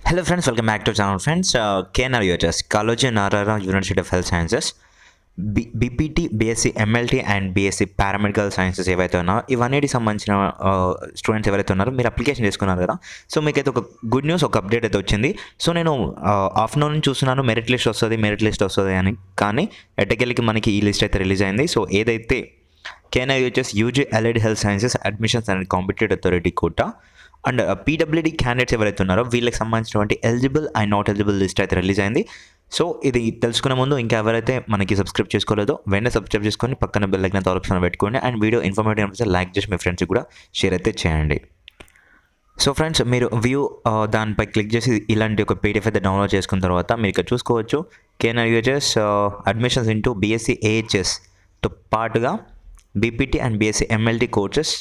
Hello friends, welcome back to channel friends. KNR UHS, College Narara University of Health Sciences, BPT, BSc MLT and BSc paramedical sciences ఏవైతే ఉన్నాయో ఇవన్నిటికి సంబంధించిన students ఎవరైతే ఉన్నారో మీరు application చేసుకున్నారు కదా. సో మీకైతే ఒక గుడ్ న్యూస్, ఒక అప్డేట్ అయితే వచ్చింది. సో నేను ఆఫ్టర్నూన్ చూస్తున్నాను మెరిట్ లిస్ట్ వస్తుంది అని, కానీ ఎట్టకెళ్ళకి మనకి ఈ లిస్ట్ అయితే రిలీజ్ అయింది. సో ఏదైతే KNR UHS UG allied health sciences admissions and competitive authority quota and PWD candidates ఎవరైతే ఉన్నారో వీళ్ళకి సంబంధించినటువంటి eligible and not eligible list అయితే రిలీజ్ అయింది. సో ఇది తెలుసుకునే ముందు ఇంకా ఎవరైతే మనకి సబ్స్క్రైబ్ చేసుకోలేదో వెంటనే సబ్స్క్రైబ్ చేసుకొని పక్కన బెల్ ఐకాన్ ఆప్షన్ పెట్టుకోండి. అండ్ వీడియో ఇన్ఫర్మేటివ్ అనిపిస్తే లైక్ చేసి మీ ఫ్రెండ్స్కి కూడా షేర్ అయితే చేయండి. సో ఫ్రెండ్స్, మీరు వ్యూ దానిపై క్లిక్ చేసి ఇలాంటి ఒక పీడిఎఫ్ అయితే డౌన్లోడ్ చేసుకున్న తర్వాత మీరు ఇక్కడ చూసుకోవచ్చు KNR UHS admissions into BSc AHSతో పాటుగా BPT and BSc MLT courses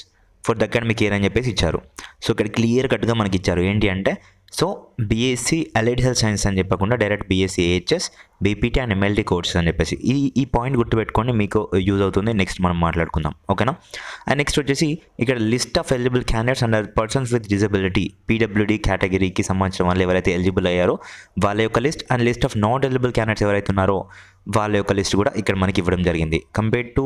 for the academic year అని చెప్పేసి ఇచ్చారు. సో ఇక్కడ క్లియర్ కట్గా మనకి ఇచ్చారు ఏంటి అంటే, so BSc allied health science అని చెప్పకుండా direct BSc AHS, BPT and MLT courses అని చెప్పేసి ఈ పాయింట్ గుర్తుపెట్టుకోండి, మీకు యూజ్ అవుతుంది. నెక్స్ట్ మనం మాట్లాడుకుందాం, ఓకేనా. అండ్ నెక్స్ట్ వచ్చేసి ఇక్కడ list of eligible candidates and persons with disability PWD కేటగిరీకి సంబంధించిన వాళ్ళు ఎవరైతే ఎలిజిబుల్ అయ్యారో వాళ్ళ యొక్క list and list of not eligible candidates ఎవరైతే ఉన్నారో వాళ్ళ యొక్క లిస్ట్ కూడా ఇక్కడ మనకి ఇవ్వడం జరిగింది. Compare to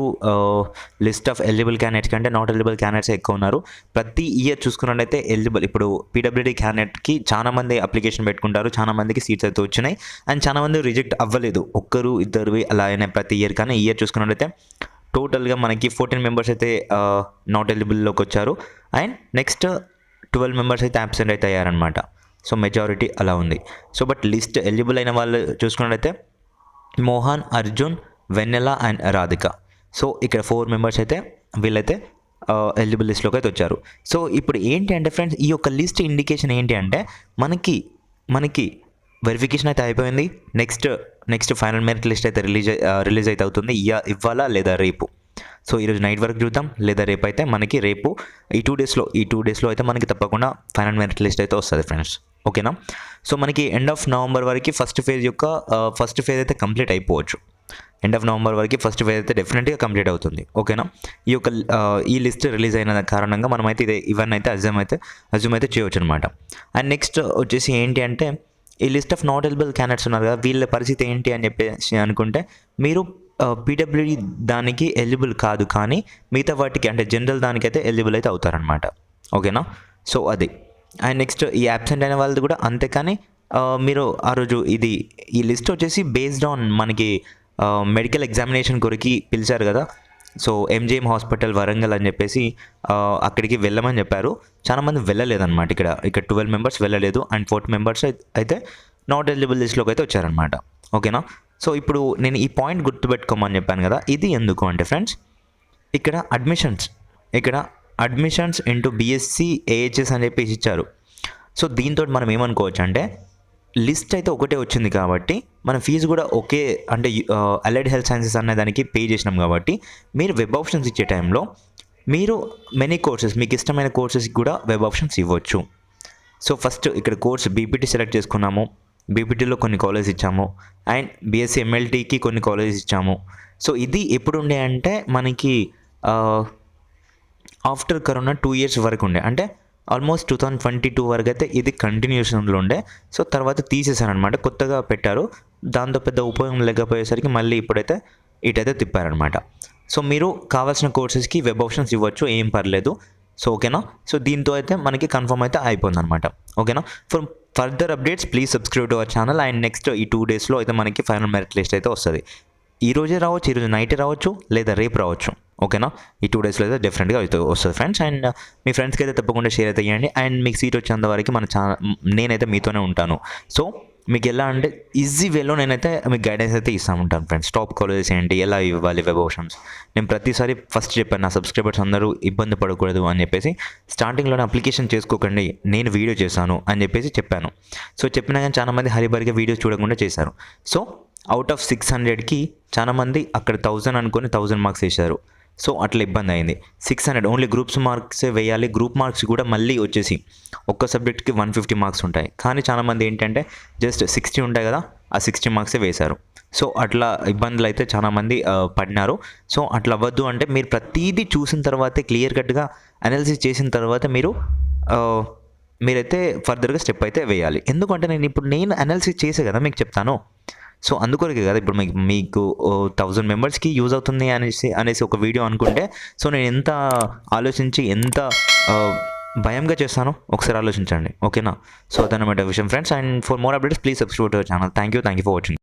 list of eligible candidates కంటే నాట్ ఎలిజిబుల్ క్యాండిడేట్స్ ఎక్కువ ఉన్నారు. ప్రతి ఇయర్ చూసుకున్నట్టయితే ఎలిజిబుల్ ఇప్పుడు పీడబ్ల్యూడీ క్యాండిడేట్కి చాలా మంది అప్లికేషన్ పెట్టుకుంటారు, చాలా మందికి సీట్స్ అయితే వచ్చినాయి అండ్ చాలా మంది రిజెక్ట్ అవ్వలేదు, ఒక్కరు ఇద్దరు అలా అయినా ప్రతి ఇయర్. కానీ ఇయర్ చూసుకున్నట్టయితే టోటల్గా మనకి 14 మెంబర్స్ అయితే నాట్ ఎలిజిబుల్లోకి వచ్చారు అండ్ నెక్స్ట్ 12 మెంబర్స్ అయితే అబ్సెంట్ అయితే అయ్యారనమాట. సో మెజారిటీ అలా ఉంది. సో బట్ లిస్ట్ ఎలిజిబుల్ అయిన వాళ్ళు చూసుకున్నట్టయితే మోహన్, అర్జున్, వెన్నెల అండ్ రాధిక. సో ఇక్కడ 4 మెంబర్స్ అయితే వీళ్ళైతే ఎలిజిబుల్ లిస్ట్లోకి అయితే వచ్చారు. సో ఇప్పుడు ఏంటి అంటే ఫ్రెండ్స్, ఈ యొక్క లిస్ట్ ఇండికేషన్ ఏంటి అంటే మనకి వెరిఫికేషన్ అయితే అయిపోయింది. నెక్స్ట్ ఫైనల్ మెరిట్ లిస్ట్ అయితే రిలీజ్ అయితే అవుతుంది. ఇవ్వాలా లేదా రేపు. సో ఈరోజు నైట్ వరకు చూద్దాం, లేదా రేపు అయితే మనకి రేపు ఈ టూ డేస్లో అయితే మనకి తప్పకుండా ఫైనల్ మెరిట్ లిస్ట్ అయితే వస్తుంది ఫ్రెండ్స్, ఓకేనా. సో మనకి ఎండ్ ఆఫ్ నవంబర్ వరకు ఫస్ట్ ఫేజ్ అయితే కంప్లీట్ అయిపోవచ్చు. ఎండ్ ఆఫ్ నవంబర్ వరకు ఫస్ట్ ఫేజ్ అయితే డెఫినెట్గా కంప్లీట్ అవుతుంది, ఓకేనా. ఈ లిస్ట్ రిలీజ్ అయిన కారణంగా మనమైతే ఇవన్నీ అయితే అజ్యూమ్ అయితే చేయవచ్చు అనమాట. అండ్ నెక్స్ట్ వచ్చేసి ఏంటి అంటే, ఈ list of not eligible candidates ఉన్నారు కదా, వీళ్ళ పరిస్థితి ఏంటి అని చెప్పేసి అనుకుంటే, మీరు పీడబ్ల్యూడీ దానికి ఎలిజిబుల్ కాదు, కానీ మిగతా వాటికి అంటే జనరల్ దానికైతే ఎలిజిబుల్ అయితే అవుతారనమాట, ఓకేనా. సో అది. అండ్ నెక్స్ట్ ఈ అబ్సెంట్ అయిన వాళ్ళది కూడా అంతే. కానీ మీరు ఆ రోజు ఈ లిస్ట్ వచ్చేసి బేస్డ్ ఆన్ మనకి మెడికల్ ఎగ్జామినేషన్ కొరికి పిలిచారు కదా. సో MGM హాస్పిటల్ వరంగల్ అని చెప్పేసి అక్కడికి వెళ్ళమని చెప్పారు. చాలామంది వెళ్ళలేదన్నమాట. ఇక్కడ 12 మెంబర్స్ వెళ్ళలేదు అండ్ 40 మెంబర్స్ అయితే నాట్ ఎలిజిబుల్ లిస్ట్లోకి అయితే వచ్చారనమాట, ఓకేనా. సో ఇప్పుడు నేను ఈ పాయింట్ గుర్తుపెట్టుకోమని చెప్పాను కదా, ఇది ఎందుకు అంటే ఫ్రెండ్స్, ఇక్కడ అడ్మిషన్స్ ఇంటూ BSc AHS అని చెప్పేసి ఇచ్చారు. సో దీంతో మనం ఏమనుకోవచ్చు అంటే, లిస్ట్ అయితే ఒకటే వచ్చింది కాబట్టి మన ఫీజు కూడా ఒకే, అంటే అలైడ్ హెల్త్ సైన్సెస్ అనే దానికి పే చేసినాం కాబట్టి మీరు వెబ్ ఆప్షన్స్ ఇచ్చే టైంలో మీరు మెనీ కోర్సెస్, మీకు ఇష్టమైన కోర్సెస్కి కూడా వెబ్ ఆప్షన్స్ ఇవ్వచ్చు. సో ఫస్ట్ ఇక్కడ కోర్స్ BPT సెలెక్ట్ చేసుకున్నాము, BPTలో కొన్ని కాలేజ్ ఇచ్చాము అండ్ BSc MLTకి కొన్ని కాలేజెస్ ఇచ్చాము. సో ఇది ఎప్పుడు ఉండే అంటే మనకి ఆఫ్టర్ కరోనా 2 years వరకు ఉండే, అంటే ఆల్మోస్ట్ 2022 వరకు అయితే ఇది కంటిన్యూషన్లో ఉండే. సో తర్వాత తీసేశారనమాట, కొత్తగా పెట్టారు. దాంతో పెద్ద ఉపయోగం లేకపోయేసరికి మళ్ళీ ఇటైతే తిప్పారనమాట. సో మీరు కావాల్సిన కోర్సెస్కి వెబ్ ఆప్షన్స్ ఇవ్వచ్చు, ఏం పర్లేదు. సో ఓకేనా. సో దీంతో అయితే మనకి కన్ఫర్మ్ అయితే అయిపోయిందనమాట, ఓకేనా. For further updates please subscribe to our channel. And next ఈ 2 daysలో అయితే మనకి ఫైనల్ మెరిట్ లిస్ట్ అయితే వస్తుంది. ఈరోజే రావచ్చు, ఈరోజు నైట్ రావచ్చు, లేదా రేపు రావచ్చు, ఓకేనా. ఈ 2 daysలో అయితే డెఫినెట్గా అయితే వస్తుంది ఫ్రెండ్స్. అండ్ మీ ఫ్రెండ్స్కి అయితే తప్పకుండా షేర్ అయితే చేయండి. అండ్ మీకు సీట్ వచ్చేంత వరకు నేనైతే మీతోనే ఉంటాను. సో మీకు ఎలా అంటే ఈజీ వేలో నేనైతే మీకు గైడెన్స్ అయితే ఇస్తూ ఉంటాను ఫ్రెండ్స్. టాప్ కాలేజెస్ ఏంటి, ఎలా ఇవ్వాలి వెబ్ ఆప్షన్స్. నేను ప్రతిసారి ఫస్ట్ చెప్పాను, నా సబ్స్క్రైబర్స్ అందరూ ఇబ్బంది పడకూడదు అని చెప్పేసి. స్టార్టింగ్లోనే అప్లికేషన్ చేసుకోకండి, నేను వీడియో చేశాను అని చెప్పేసి చెప్పాను. సో చెప్పినా కానీ చాలామంది హరిబరిగా వీడియోస్ చూడకుండా చేశారు. సో అవుట్ ఆఫ్ 600కి చాలామంది అక్కడ 1000 అనుకొని 1000 మార్క్స్ వేశారు. సో అట్లా ఇబ్బంది అయింది. 600 ఓన్లీ గ్రూప్స్ మార్క్సే వేయాలి. గ్రూప్ మార్క్స్ కూడా మళ్ళీ వచ్చేసి ఒక్క సబ్జెక్ట్కి 150 మార్క్స్ ఉంటాయి. కానీ చాలామంది ఏంటంటే జస్ట్ 60 ఉంటాయి కదా, ఆ 60 మార్క్సే వేశారు. సో అట్లా ఇబ్బందులు అయితే చాలామంది పడినారు. సో అట్లా అవ్వద్దు అంటే మీరు ప్రతిదీ చూసిన తర్వాతే క్లియర్ కట్గా అనాలిసిస్ చేసిన తర్వాత మీరు మీరైతే ఫర్దర్గా స్టెప్ అయితే వేయాలి. ఎందుకంటే నేను అనాలిసిస్ చేసే కదా మీకు చెప్తాను. సో అందుకొరకే కదా ఇప్పుడు మీకు 1000 మెంబర్స్కి యూజ్ అవుతుంది అనేసి ఒక వీడియో అనుకుంటే, సో నేను ఎంత ఆలోచించి ఎంత భయంగా చేస్తానో ఒకసారి ఆలోచించండి. ఓకేనా? సో అదనమాట విషయం friends. And for more updates please subscribe to our channel. Thank you for watching.